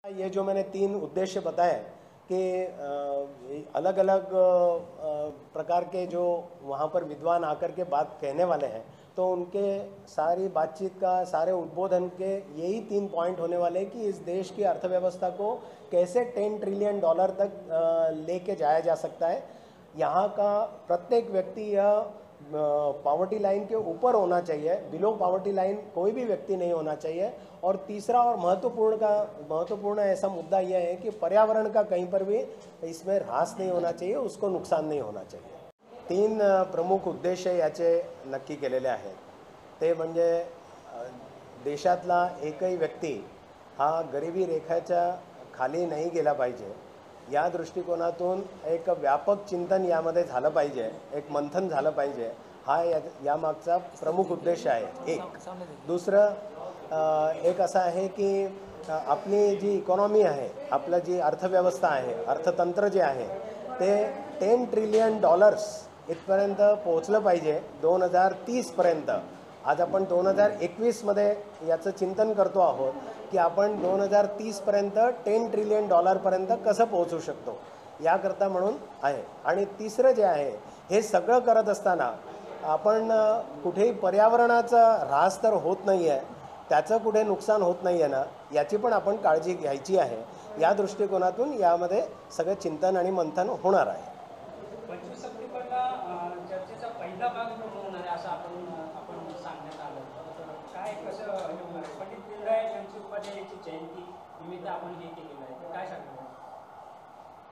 ये जो मैंने 3 उद्देश्य बताए कि अलग अलग प्रकार के जो वहाँ पर विद्वान आकर के बात कहने वाले हैं, तो उनके सारी बातचीत का, सारे उद्बोधन के यही 3 पॉइंट होने वाले हैं कि इस देश की अर्थव्यवस्था को कैसे $10 ट्रिलियन तक लेके जाया जा सकता है। यहाँ का प्रत्येक व्यक्ति यह पॉवर्टी लाइन के ऊपर होना चाहिए, बिलो पॉवर्टी लाइन कोई भी व्यक्ति नहीं होना चाहिए। और तीसरा और महत्वपूर्ण ऐसा मुद्दा यह है कि पर्यावरण का कहीं पर भी इसमें ह्रास नहीं होना चाहिए, उसको नुकसान नहीं होना चाहिए। 3 प्रमुख उद्देश्य याचे नक्की केलेले आहेत, ते म्हणजे देशातला एकही व्यक्ती हा गरिबी रेखाच्या खाली नाही गेला पाहिजे, या दृष्टिकोनातून एक व्यापक चिंतन यामध्ये झालं पाहिजे, एक मंथन झालं पाहिजे, हा यामागचा प्रमुख उद्देश आहे एक। दुसरं एक असा आहे की आपली जी इकॉनॉमी आहे, आपलं जी अर्थव्यवस्था आहे, अर्थतंत्र जे आहे ते $10 ट्रिलियन इथपर्यंत पोहोचलं पाहिजे 2030 पर्यंत। आज आपण 2021 मध्ये याचं चिंतन करतो आहोत की आपण 2030 पर्यंत $10 ट्रिलियन पर्यंत कसं पोहोचू शकतो, याकरता म्हणून आहे। आणि तिसरं जे आहे, हे सगळं करत असताना आपण कुठेही पर्यावरणाचा ऱ्हास तर होत नाही आहे, त्याचं कुठे नुकसान होत नाही आहे ना, याची पण आपण काळजी घ्यायची आहे। या दृष्टिकोनातून यामध्ये सगळं चिंतन आणि मंथन होणार आहे। 25 सप्टेंबरला चर्चेचा पहिला भाग होणार आहे असं आपण सांगण्यात आलं, काय कसं होणार आहे? पंडित दीनदयाळ उपाध्यायांची जयंती निमित्त आपण हे केलेलं आहे, तर काय सांगणार?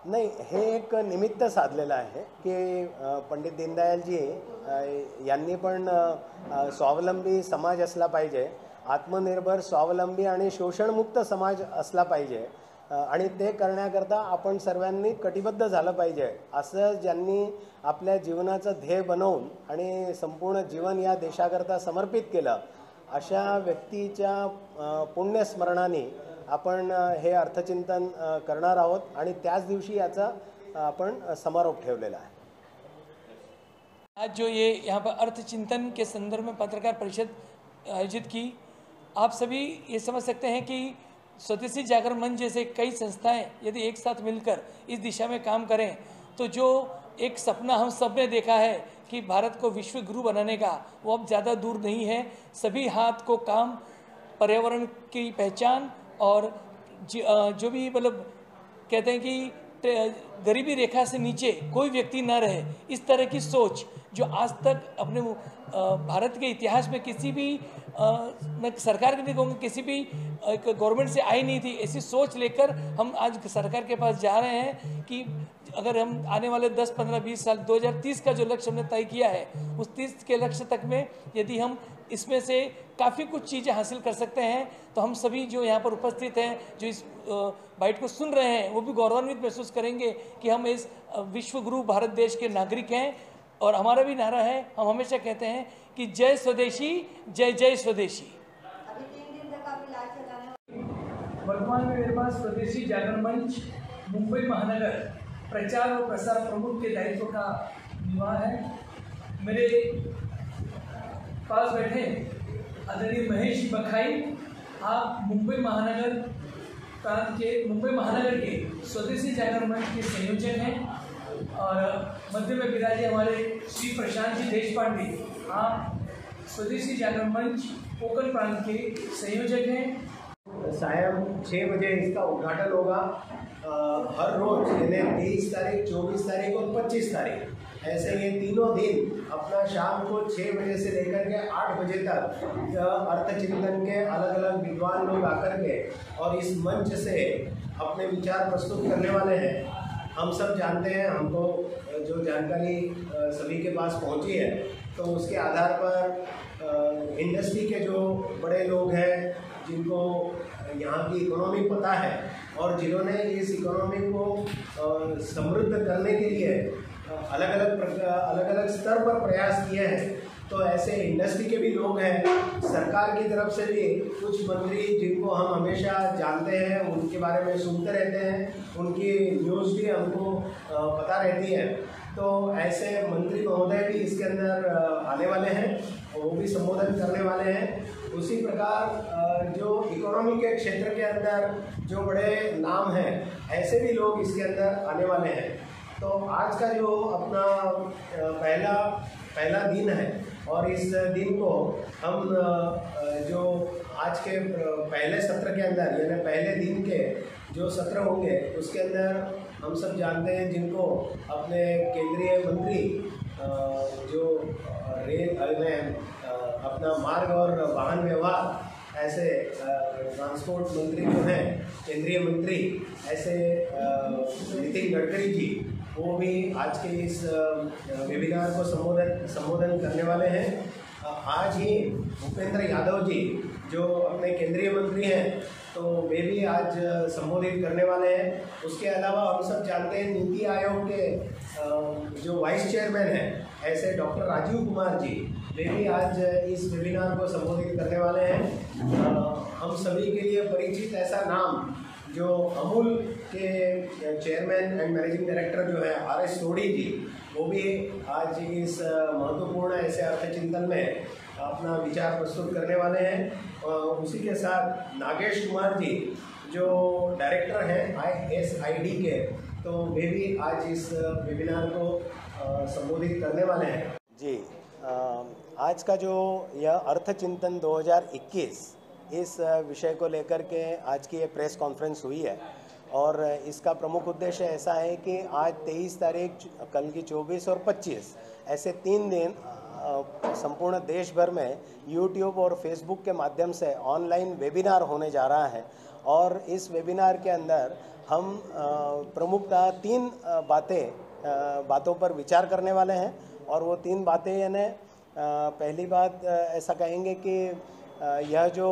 नाही, हे एक निमित्त साधलेलं आहे की पंडित दीनदयालजी यांनी पण स्वावलंबी समाज असला पाहिजे, आत्मनिर्भर, स्वावलंबी आणि शोषणमुक्त समाज असला पाहिजे, आणि ते करण्याकरता आपण सर्वांनी कटिबद्ध झालं पाहिजे, असं ज्यांनी आपल्या जीवनाचं ध्येय बनवून आणि संपूर्ण जीवन या देशाकरता समर्पित केलं, अशा व्यक्तीच्या पुण्यस्मरणाने आपण हे अर्थचिंतन करणार आहोत आणि त्याच दिवशी याचा आपण समारोप ठेवलेला आहे। आज जो ये यहाँ पर अर्थचिंतन के संदर्भ में पत्रकार परिषद आयोजित की, आप सभी ये समझ सकते हैं कि स्वदेशी जागरण मंच जैसे कई संस्थाएं यदि एक साथ मिलकर इस दिशा में काम करें तो जो एक सपना हम सब ने देखा है कि भारत को विश्व गुरु बनाने का, वो अब ज़्यादा दूर नहीं है। सभी हाथ को काम, पर्यावरण की पहचान और जो भी मतलब कहते हैं कि गरीबी रेखा से नीचे कोई व्यक्ति न रहे, इस तरह की सोच जो आज तक अपने भारत के इतिहास में किसी भी मैं सरकार के नहीं कहूँगा, किसी भी गवर्नमेंट से आई नहीं थी। ऐसी सोच लेकर हम आज सरकार के पास जा रहे हैं कि अगर हम आने वाले 10, 15, 20 साल 2030 का जो लक्ष्य हमने तय किया है, उस 30 के लक्ष्य तक में यदि हम इसमें से काफ़ी कुछ चीज़ें हासिल कर सकते हैं, तो हम सभी जो यहाँ पर उपस्थित हैं, जो इस बाइट को सुन रहे हैं, वो भी गौरवान्वित महसूस करेंगे कि हम इस विश्व गुरु भारत देश के नागरिक हैं। और हमारा भी नारा है, हम हमेशा कहते हैं कि जय स्वदेशी, जय जय स्वदेशी। वर्तमान में मेरे पास स्वदेशी जागरण मंच मुंबई महानगर प्रचार और प्रसार प्रमुख के दायित्व का निर्वाह है। मेरे पास बैठे आदरणीय महेश बखाई, आप मुंबई महानगर के स्वदेशी जागरण मंच के संयोजक हैं। और मध्य में विराजे हमारे श्री प्रशांत जी देशपांडे, आप स्वदेशी जागरण मंच कोकण प्रांत के संयोजक हैं। सायं 6 बजे इसका उद्घाटन होगा। हर रोज यानी 23 तारीख, 24 तारीख और 25 तारीख, ऐसे ये तीनों दिन अपना शाम को 6 बजे से लेकर के 8 बजे तक अर्थचिंतन के अलग अलग विद्वान लोग आकर के और इस मंच से अपने विचार प्रस्तुत करने वाले हैं। हम सब जानते हैं, हमको जो जानकारी सभी के पास पहुंची है, तो उसके आधार पर इंडस्ट्री के जो बड़े लोग हैं, जिनको यहाँ की इकोनॉमी पता है और जिन्होंने इस इकोनॉमी को समृद्ध करने के लिए अलग अलग स्तर पर प्रयास किए हैं, तो ऐसे इंडस्ट्री के भी लोग हैं। सरकार की तरफ से भी कुछ मंत्री जिनको हम हमेशा जानते हैं, उनके बारे में सुनते रहते हैं, उनकी न्यूज़ भी हमको पता रहती है, तो ऐसे मंत्री महोदय भी इसके अंदर आने वाले हैं। वो भी संबोधन करने वाले हैं। उसी प्रकार जो इकोनॉमी के क्षेत्र के अंदर जो बड़े नाम हैं, ऐसे भी लोग इसके अंदर आने वाले हैं। तो आज का जो अपना पहला दिन है, और इस दिन को हम जो आज के पहले सत्र के अंदर, यानी पहले दिन के जो सत्र होंगे उसके अंदर हम सब जानते हैं, जिनको अपने केंद्रीय मंत्री जो रेल में अपना मार्ग और वाहन व्यवहार, ऐसे ट्रांसपोर्ट मंत्री जो हैं, केंद्रीय मंत्री, ऐसे नितिन गडकरी जी, वो भी आज के इस वेबिनार को संबोधन करने वाले हैं। आज ही भूपेंद्र यादव जी जो अपने केंद्रीय मंत्री हैं, तो वे भी आज संबोधित करने वाले हैं। उसके अलावा हम सब जानते हैं नीति आयोग के जो वाइस चेयरमैन हैं, ऐसे डॉक्टर राजीव कुमार जी, वे भी आज इस वेबिनार को संबोधित करने वाले हैं। हम सभी के लिए परिचित ऐसा नाम जो अमूल के चेयरमैन एंड मैनेजिंग डायरेक्टर जो है RS सोडी जी, वो भी आज इस महत्वपूर्ण ऐसे अर्थचिंतन में अपना विचार प्रस्तुत करने वाले हैं। उसी के साथ नागेश कुमार जी जो डायरेक्टर हैं ISID के, तो वे भी आज इस वेबिनार को संबोधित करने वाले हैं। जी, आज का जो यह अर्थचिंतन 2021 इस विषय को लेकर के आज की ये प्रेस कॉन्फ्रेंस हुई है, और इसका प्रमुख उद्देश्य ऐसा है कि आज 23 तारीख, कल की 24 और 25 ऐसे 3 दिन संपूर्ण देश भर में YouTube और Facebook के माध्यम से ऑनलाइन वेबिनार होने जा रहा है। और इस वेबिनार के अंदर हम प्रमुखतः 3 बातों पर विचार करने वाले हैं। और वो 3 बातें यानी पहली बात ऐसा कहेंगे कि यह जो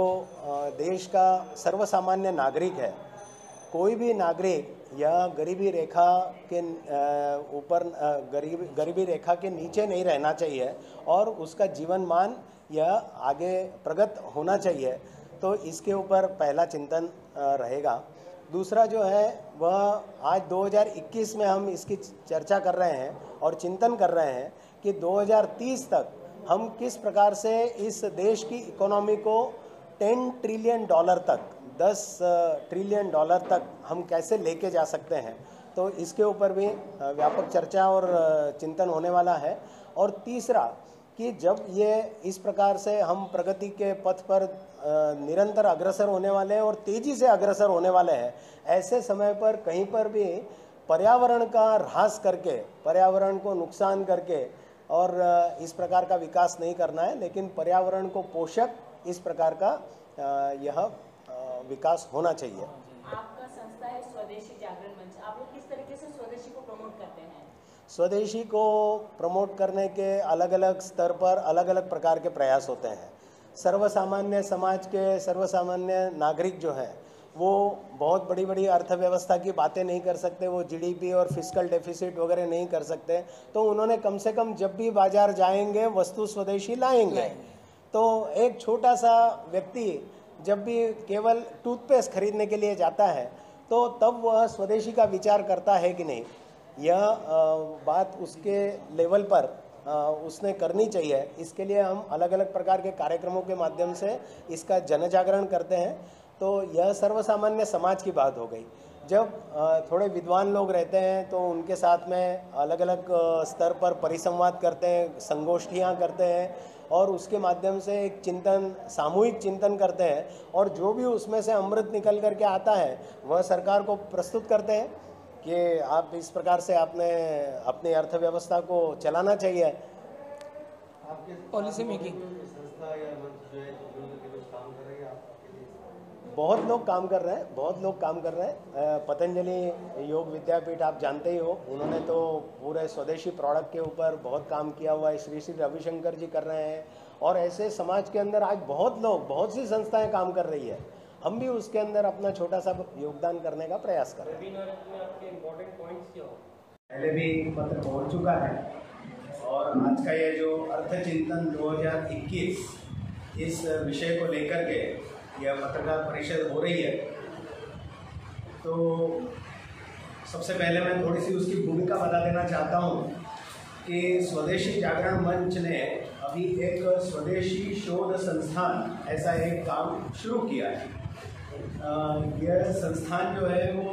देश का सर्वसामान्य नागरिक है, कोई भी नागरिक यह गरीबी रेखा के ऊपर गरीबी रेखा के नीचे नहीं रहना चाहिए, और उसका जीवन मान यह आगे प्रगत होना चाहिए। तो इसके ऊपर पहला चिंतन रहेगा। दूसरा जो है वह आज 2021 में हम इसकी चर्चा कर रहे हैं और चिंतन कर रहे हैं कि 2030 तक हम किस प्रकार से इस देश की इकोनॉमी को $10 ट्रिलियन तक, $10 ट्रिलियन तक हम कैसे लेके जा सकते हैं। तो इसके ऊपर भी व्यापक चर्चा और चिंतन होने वाला है। और तीसरा कि जब ये इस प्रकार से हम प्रगति के पथ पर निरंतर अग्रसर होने वाले हैं और तेज़ी से अग्रसर होने वाले हैं, ऐसे समय पर कहीं पर भी पर्यावरण का ह्रास करके, पर्यावरण को नुकसान करके और इस प्रकार का विकास नहीं करना है, लेकिन पर्यावरण को पोषक इस प्रकार का यह विकास होना चाहिए। आपका संस्था है स्वदेशी जागरण मंच, आप लोग किस तरीके से स्वदेशी को प्रमोट करते हैं? स्वदेशी को प्रमोट करने के अलग अलग स्तर पर अलग अलग प्रकार के प्रयास होते हैं। सर्वसामान्य समाज के सर्वसामान्य नागरिक जो हैं, वो बहुत बड़ी बड़ी अर्थव्यवस्था की बातें नहीं कर सकते, वो GDP और फिस्कल डेफिसिट वगैरह नहीं कर सकते, तो उन्होंने कम से कम जब भी बाजार जाएंगे वस्तु स्वदेशी लाएंगे। तो एक छोटा सा व्यक्ति जब भी केवल टूथपेस्ट खरीदने के लिए जाता है, तो तब वह स्वदेशी का विचार करता है कि नहीं, यह बात उसके लेवल पर उसने करनी चाहिए। इसके लिए हम अलग अलग प्रकार के कार्यक्रमों के माध्यम से इसका जन जागरण करते हैं। तो यह सर्वसामान्य समाज की बात हो गई। जब थोड़े विद्वान लोग रहते हैं तो उनके साथ में अलग अलग स्तर पर परिसंवाद करते हैं, संगोष्ठियाँ करते हैं, और उसके माध्यम से एक चिंतन, सामूहिक चिंतन करते हैं, और जो भी उसमें से अमृत निकल करके आता है वह सरकार को प्रस्तुत करते हैं कि आप इस प्रकार से आपने अपनी अर्थव्यवस्था को चलाना चाहिए। पॉलिसी मेकिंग बहुत लोग काम कर रहे हैं, बहुत लोग काम कर रहे हैं। पतंजलि योग विद्यापीठ आप जानते ही हो, उन्होंने तो पूरे स्वदेशी प्रोडक्ट के ऊपर बहुत काम किया हुआ है। श्री रविशंकर जी कर रहे हैं, और ऐसे समाज के अंदर आज बहुत लोग, बहुत सी संस्थाएं काम कर रही है। हम भी उसके अंदर अपना छोटा सा योगदान करने का प्रयास कर रहे हैं। पहले भी पत्र पहुँच चुका है, और आज का ये जो अर्थचिंतन 2021 इस विषय को लेकर के यह पत्रकार परिषद हो रही है, तो सबसे पहले मैं थोड़ी सी उसकी भूमिका बता देना चाहता हूँ कि स्वदेशी जागरण मंच ने अभी एक स्वदेशी शोध संस्थान ऐसा एक काम शुरू किया है। यह संस्थान जो है वो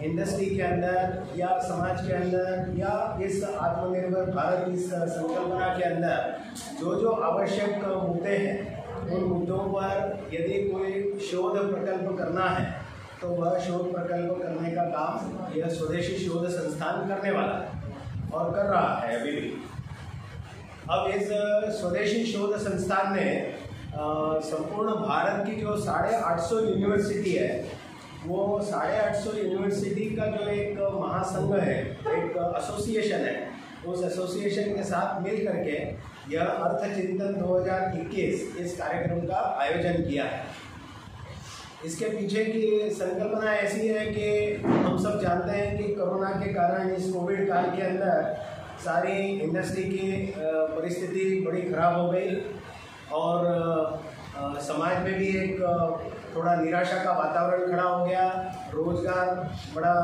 इंडस्ट्री के अंदर या समाज के अंदर या इस आत्मनिर्भर भारत इस संकल्पना के अंदर जो आवश्यक मुद्दे हैं उन मुद्दों पर यदि कोई शोध प्रकल्प करना है तो वह शोध प्रकल्प करने का काम यह स्वदेशी शोध संस्थान करने वाला है और कर रहा है अभी भी। अब इस स्वदेशी शोध संस्थान ने संपूर्ण भारत की जो 850 यूनिवर्सिटी है वो 850 यूनिवर्सिटी का जो एक महासंघ है, एक एसोसिएशन है, उस एसोसिएशन के साथ मिल करके यह अर्थ चिंतन 2021 इस कार्यक्रम का आयोजन किया है। इसके पीछे की संकल्पना ऐसी है कि हम सब जानते हैं कि कोरोना के कारण इस कोविड काल के अंदर सारी इंडस्ट्री की परिस्थिति बड़ी खराब हो गई और समाज में भी एक थोड़ा निराशा का वातावरण खड़ा हो गया। रोजगार बड़ा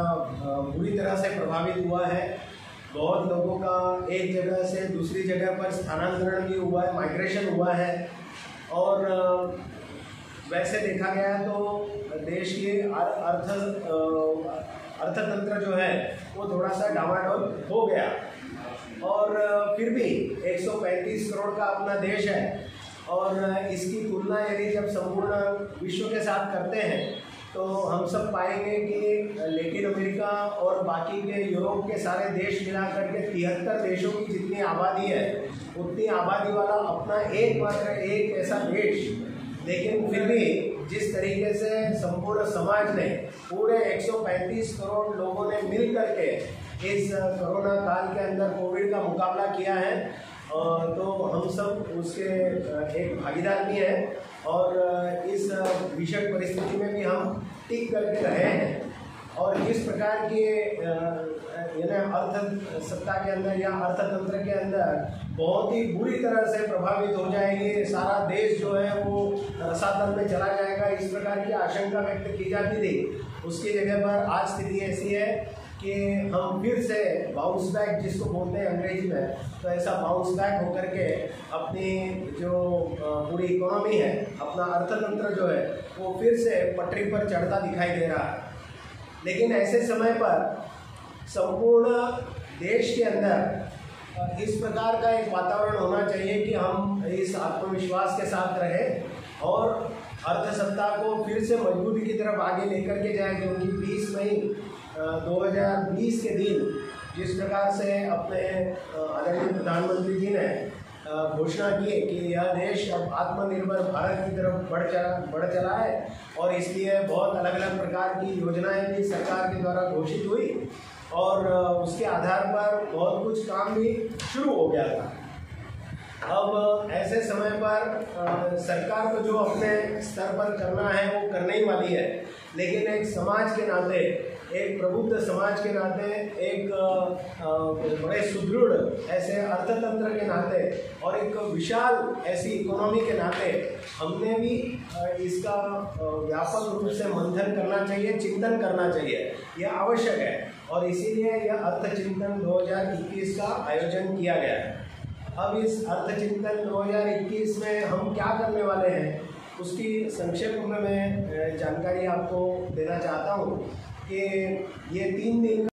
बुरी तरह से प्रभावित हुआ है। बहुत लोगों का एक जगह से दूसरी जगह पर स्थानांतरण भी हुआ है, माइग्रेशन हुआ है। और वैसे देखा गया तो देश के अर्थतंत्र जो है वो थोड़ा सा डामाडोल हो गया। और फिर भी 135 करोड़ का अपना देश है और इसकी तुलना यदि जब संपूर्ण विश्व के साथ करते हैं तो हम सब पाएंगे कि लैटिन अमेरिका और बाकी के यूरोप के सारे देश मिलाकर के 73 देशों की जितनी आबादी है उतनी आबादी वाला अपना एकमात्र एक ऐसा देश। लेकिन फिर भी जिस तरीके से संपूर्ण समाज ने पूरे 135 करोड़ लोगों ने मिल करके इस कोरोना काल के अंदर कोविड का मुकाबला किया है तो हम सब उसके एक भागीदार भी हैं और इस भीषण परिस्थिति में भी हम टिक करके रहे हैं। और जिस प्रकार के अर्थ सत्ता के अंदर या अर्थतंत्र के अंदर बहुत ही बुरी तरह से प्रभावित हो जाएंगे, सारा देश जो है वो रसातल में चला जाएगा, इस प्रकार की आशंका व्यक्त की जाती थी। उसकी जगह पर आज स्थिति ऐसी है कि हम फिर से बाउंस बैक जिसको बोलते हैं अंग्रेजी में, तो ऐसा बाउंस बैक होकर के अपनी जो पूरी इकोनॉमी है, अपना अर्थतंत्र जो है वो फिर से पटरी पर चढ़ता दिखाई दे रहा है। लेकिन ऐसे समय पर संपूर्ण देश के अंदर इस प्रकार का एक वातावरण होना चाहिए कि हम इस आत्मविश्वास के साथ रहें और अर्थसत्ता को फिर से मजबूती की तरफ आगे लेकर के जाएं। क्योंकि 20 मई 2020 के दिन जिस प्रकार से अपने आदरणीय प्रधानमंत्री जी ने घोषणा की कि यह देश अब आत्मनिर्भर भारत की तरफ बढ़ चला है और इसलिए बहुत अलग अलग प्रकार की योजनाएं भी सरकार के द्वारा घोषित हुई और उसके आधार पर बहुत कुछ काम भी शुरू हो गया था। अब ऐसे समय पर सरकार को जो अपने स्तर पर करना है वो करने ही वाली है। लेकिन एक समाज के नाते, एक प्रबुद्ध समाज के नाते, एक बड़े सुदृढ़ ऐसे अर्थतंत्र के नाते और एक विशाल ऐसी इकोनॉमी के नाते हमने भी इसका व्यापक रूप से मंथन करना चाहिए, चिंतन करना चाहिए, यह आवश्यक है। और इसीलिए यह अर्थ चिंतन 2021 का आयोजन किया गया है। अब इस अर्थ चिंतन 2021 में हम क्या करने वाले हैं उसकी संक्षेप में मैं जानकारी आपको देना चाहता हूँ कि ये 3 दिन